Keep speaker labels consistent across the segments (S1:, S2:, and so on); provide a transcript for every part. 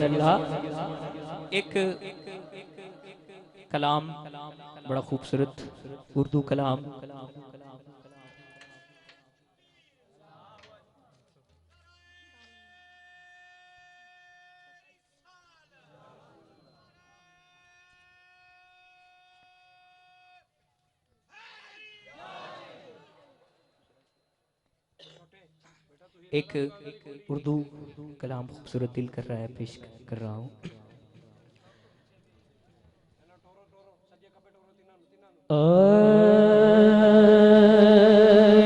S1: एक कलाम बड़ा खूबसूरत उर्दू कलाम एक उर्दू कलाम खूबसूरत दिल कर रहा है, पेश कर रहा हूँ।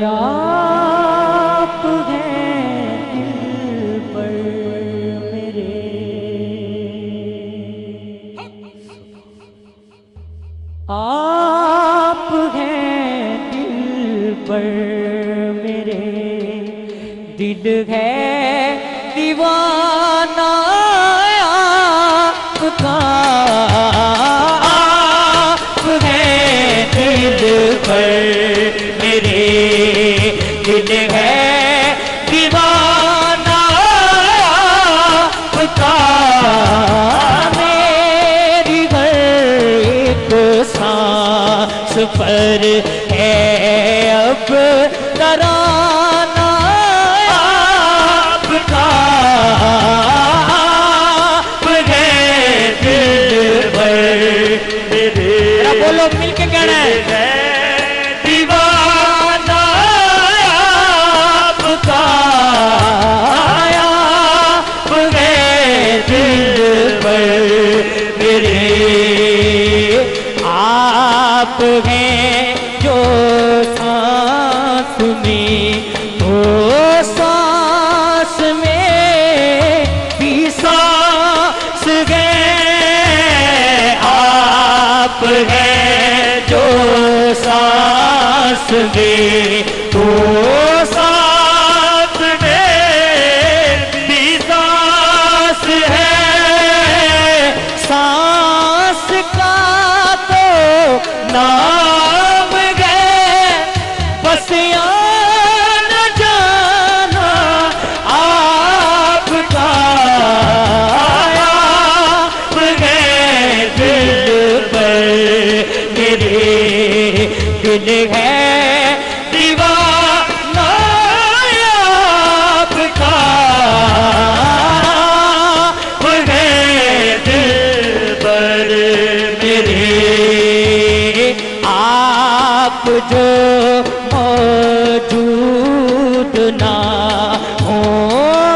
S1: आप हैं दिल पर मेरे, आप हैं दिल पर मेरे, दिल है दीवाना आपका, आप हैं दिल पर मेरे, दिल है दीवाना आपका। मेरी हर एक सांस पर है अब तराना आपका, आप हैं दिल पर मेरे। बोलो मिलके कहना है, दीवाना आपका, आप हैं दिल पर मेरे। आप हैं जो सांस में हो सांस में भी सांस गए, आप हैं जो सांस में हो सांस में भी सांस है। सांस का तो नाम गए बस आना जाना आपका, आप हैं दिल पर मेरे, दिल है दीवाना आपका, आप हैं दिल पर मेरे। आप जो मौजूद ना हो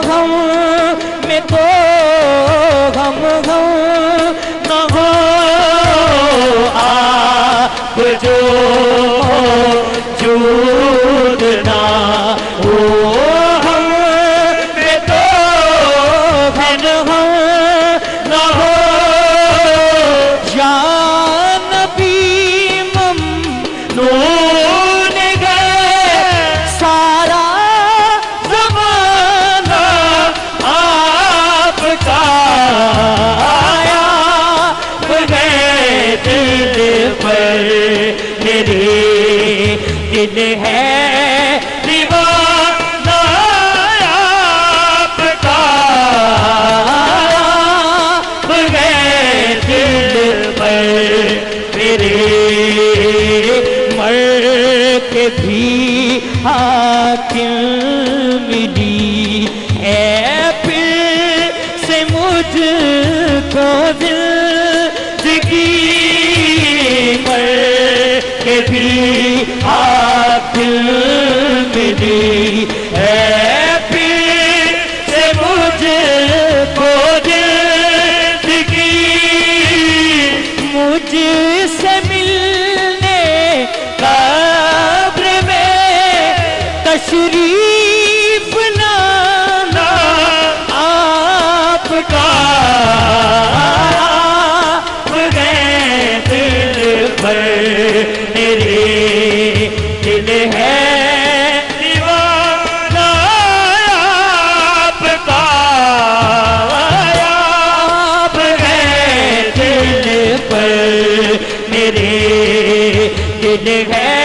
S1: हम में तो हम न हो, आप जो मौजूद ना हो हम में तो हम न हो। या नबी ममनून गए सारा ज़माना आपका, आप हैं दिल पर मेरे, दिल है दीवाना आपका, आप हैं दिल पर मेरे। मर के भी हाकिम मिली है फिर से मुझको जिंदगी, मर के भी हाकिम मिली है फिर से मुझको जिंदगी। मुझसे मिलने कब्र में तशरीफ लाना आपका, आप हैं दिल पर मेरे, दिल है दीवाना आपका, आप हैं दिल पर मेरे, दिल है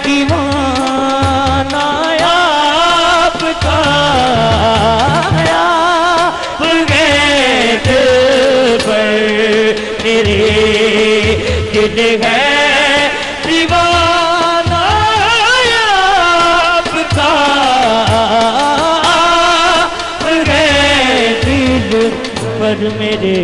S1: दीवाना आपका, आप हैं मेरे दिल है दीवाना आपका है दिल पर मेरे